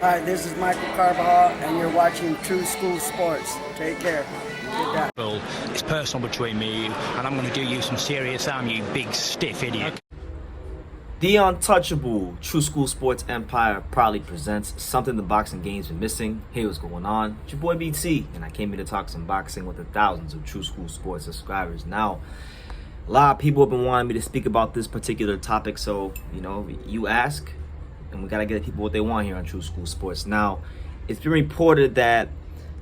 Hi, this is Michael Carbajal, and you're watching True School Sports. Take care. Good night. Well, it's personal between me and you, and I'm going to do you some serious harm, you big stiff idiot. The Untouchable True School Sports Empire proudly presents something the boxing game's been missing. Hey, what's going on? It's your boy BT, and I came here to talk some boxing with the thousands of True School Sports subscribers. Now, a lot of people have been wanting me to speak about this particular topic, so, you ask, and we got to get people what they want here on True School Sports. Now, it's been reported that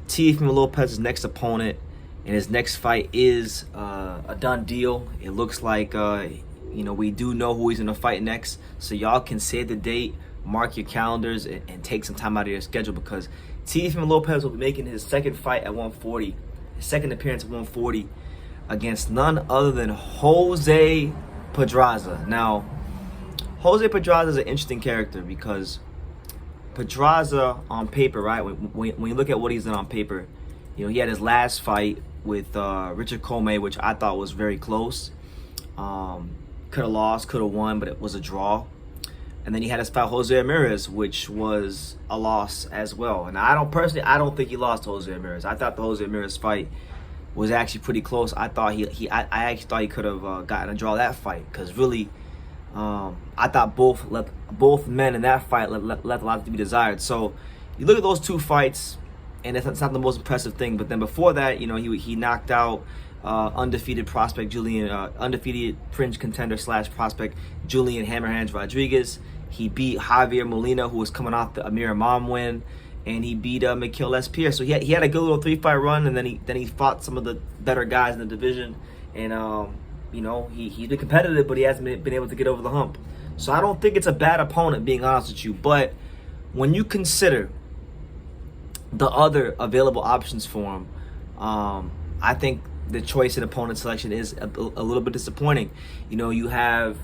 Teofimo Lopez's next opponent and his next fight is a done deal. It looks like we do know who he's going to fight next. So y'all can save the date, mark your calendars, and take some time out of your schedule, because Teofimo Lopez will be making his second fight at 140, his second appearance at 140 against none other than Jose Pedraza. Now, Jose Pedraza is an interesting character because Pedraza on paper, right? When you look at what he's done on paper, he had his last fight with Richard Comey, which I thought was very close. Could have lost, could have won, but it was a draw. And then he had his fight Jose Ramirez, which was a loss as well. And I don't think he lost to Jose Ramirez. I thought the Jose Ramirez fight was actually pretty close. I actually thought he could have gotten a draw that fight, because really, I thought both men in that fight left a lot to be desired. So you look at those two fights, and it's not the most impressive thing. But then before that, he knocked out undefeated fringe contender / prospect Julian Hammerhands Rodriguez. He beat Javier Molina, who was coming off the Amir Imam win, and he beat Mikhail S. Pierce. So he had a good little 3-fight run, and then he fought some of the better guys in the division, and he's been competitive, but he hasn't been able to get over the hump. So I don't think it's a bad opponent, being honest with you. But when you consider the other available options for him, I think the choice in opponent selection is a little bit disappointing. You have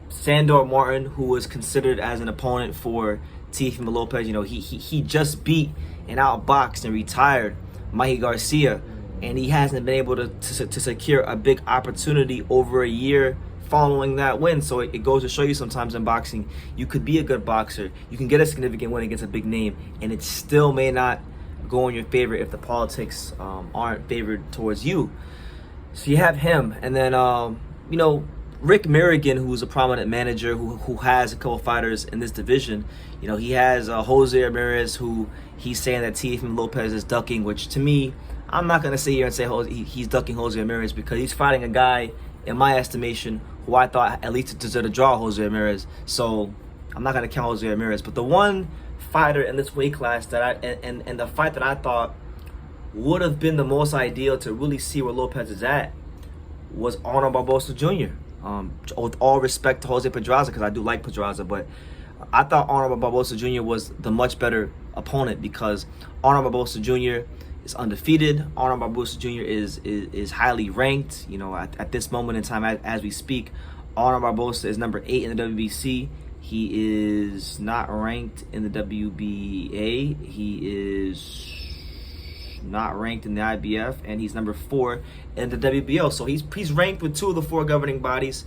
Sandor Martin, who was considered as an opponent for Teofimo Lopez. He just beat and outboxed and retired Mikey Garcia, and he hasn't been able to secure a big opportunity over a year following that win. So it goes to show you, sometimes in boxing, you could be a good boxer, you can get a significant win against a big name, and it still may not go in your favor if the politics aren't favored towards you. So you have him, and then Rick Merrigan, who's a prominent manager who has a couple fighters in this division. He has Jose Ramirez, who he's saying that Teofimo Lopez is ducking, which to me, I'm not going to sit here and say he's ducking Jose Ramirez, because he's fighting a guy, in my estimation, who I thought at least deserved to draw Jose Ramirez. So I'm not going to count Jose Ramirez. But the one fighter in this weight class and the fight that I thought would have been the most ideal to really see where Lopez is at was Arnold Barboza Jr. With all respect to Jose Pedraza, because I do like Pedraza, but I thought Arnold Barboza Jr. was the much better opponent, because Arnold Barboza Jr. is undefeated. Arnold Barboza Jr. is highly ranked. At this moment in time, as we speak, Arnold Barboza is number 8 in the WBC. He is not ranked in the WBA. He is not ranked in the IBF, and he's number 4 in the WBO. So he's ranked with 2 of the 4 governing bodies,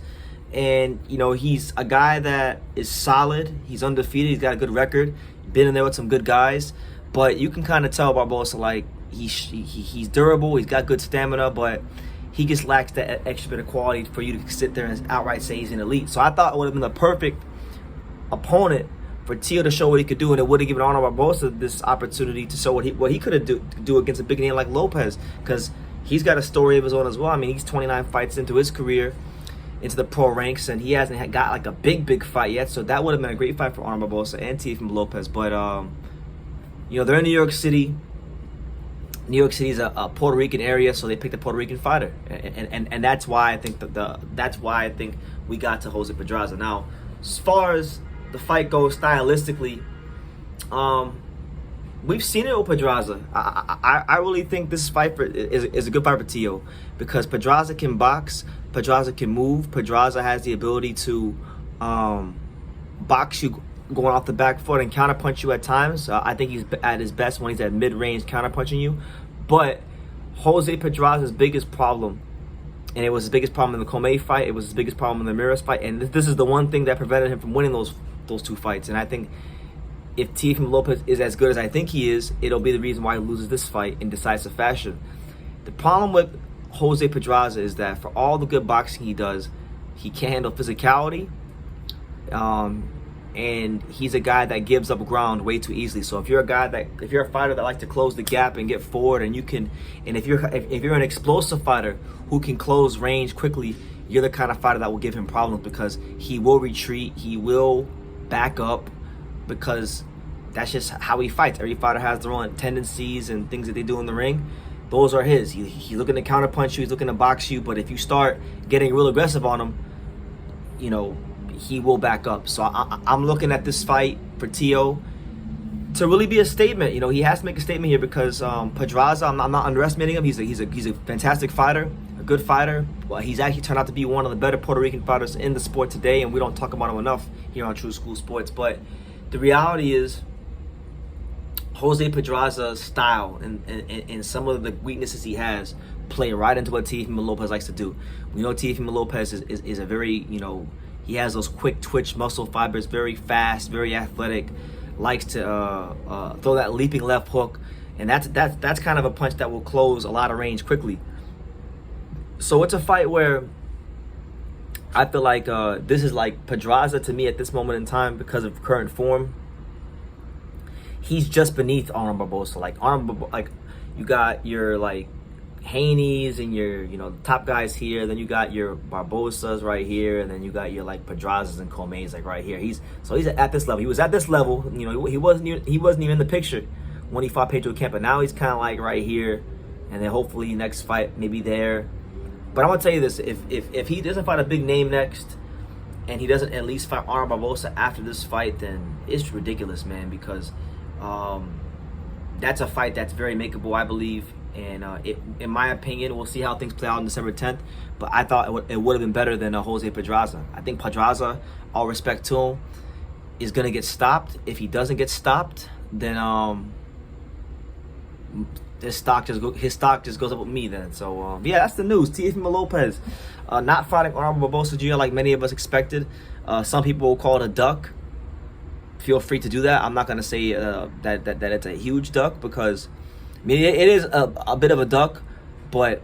and he's a guy that is solid. He's undefeated. He's got a good record. Been in there with some good guys, but you can kind of tell Barboza, like, he's durable. He's got good stamina, but he just lacks that extra bit of quality for you to sit there and outright say he's an elite. So I thought it would have been the perfect opponent for Teo to show what he could do, and it would have given Arnold Barboza this opportunity to show what he could do against a big name like Lopez, because he's got a story of his own as well. I mean, he's 29 fights into his career, into the pro ranks, and he hasn't got like a big fight yet. So that would have been a great fight for Arnold Barboza and Teofimo Lopez. But they're in New York City. New York City is a Puerto Rican area, so they picked a Puerto Rican fighter, and that's why I think we got to Jose Pedraza. Now, as far as the fight goes stylistically, we've seen it with Pedraza. I really think this fight is a good fight for Teo, because Pedraza can box, Pedraza can move, Pedraza has the ability to box you going off the back foot and counterpunch you at times. I think he's at his best when he's at mid-range counterpunching you. But Jose Pedraza's biggest problem, and it was his biggest problem in the Comey fight, it was his biggest problem in the Ramirez fight, and this is the one thing that prevented him from winning those 2 fights. And I think if Teofimo Lopez is as good as I think he is, it'll be the reason why he loses this fight in decisive fashion. The problem with Jose Pedraza is that for all the good boxing he does, he can't handle physicality, and he's a guy that gives up ground way too easily. So if you're a fighter that likes to close the gap and get forward, and if you're an explosive fighter who can close range quickly, you're the kind of fighter that will give him problems, because he will retreat, he will back up, because that's just how he fights. Every fighter has their own tendencies and things that they do in the ring. Those are his. He's looking to counterpunch you, he's looking to box you, but if you start getting real aggressive on him, you know, he will back up. So I'm looking at this fight for Teo to really be a statement. You know, he has to make a statement here, because Pedraza, I'm not underestimating him. He's a fantastic fighter, a good fighter. Well, he's actually turned out to be one of the better Puerto Rican fighters in the sport today, and we don't talk about him enough here on True School Sports. But the reality is, Jose Pedraza's style and some of the weaknesses he has play right into what Teofimo Lopez likes to do. We know Teofimo Lopez is a very, you know, he has those quick twitch muscle fibers, very fast, very athletic, likes to throw that leaping left hook, and that's kind of a punch that will close a lot of range quickly. So it's a fight where I feel like this is like Pedraza to me at this moment in time, because of current form. He's just beneath Arnold Barboza. Like you got your like Haney's and your, you know, the top guys here, then you got your Barbozas right here, and then you got your like Pedrazas and Come's like right here. He's at this level. He was at this level, you know, he wasn't even in the picture when he fought Pedro Camp, but now he's kind of like right here, and then hopefully next fight maybe there. But I'm gonna tell you this: if he doesn't fight a big name next, and he doesn't at least fight Arnold Barboza after this fight, then it's ridiculous, man, because that's a fight that's very makeable, I believe. And in my opinion, we'll see how things play out on December 10th. But I thought it would have been better than Jose Pedraza. I think Pedraza, all respect to him, is going to get stopped. If he doesn't get stopped, then his stock just goes up with me then. So yeah, that's the news. Teofimo Lopez not fighting Arnold Barboza Jr. like many of us expected. Some people will call it a duck. Feel free to do that. I'm not going to say that it's a huge duck, because I mean, it is a bit of a duck, but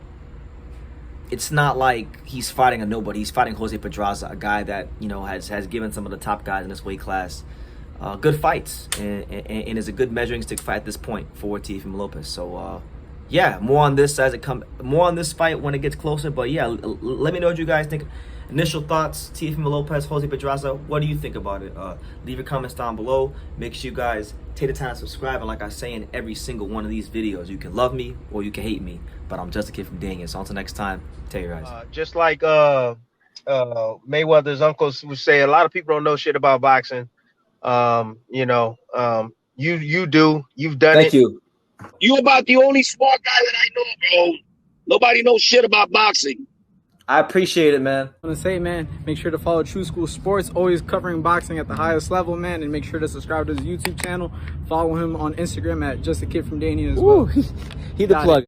it's not like he's fighting a nobody. He's fighting Jose Pedraza, a guy that, you know, has given some of the top guys in this weight class good fights, and is a good measuring stick fight at this point for Teofimo Lopez. So yeah, more on this fight when it gets closer. But yeah, let me know what you guys think. Initial thoughts: Teofimo Lopez, Jose Pedraza. What do you think about it? Leave your comments down below. Make sure you guys take the time to subscribe. And like I say in every single one of these videos, you can love me or you can hate me, but I'm just a kid from Didnt. So until next time, take care, guys. Just like Mayweather's uncles would say, a lot of people don't know shit about boxing. You know, you do. You've done it. Thank you. You about the only smart guy that I know, bro. Nobody knows shit about boxing. I appreciate it, man. I want to say, man, make sure to follow True School Sports, always covering boxing at the highest level, man, and make sure to subscribe to his YouTube channel. Follow him on Instagram at Just a Kid from Didnt as well. He the plug.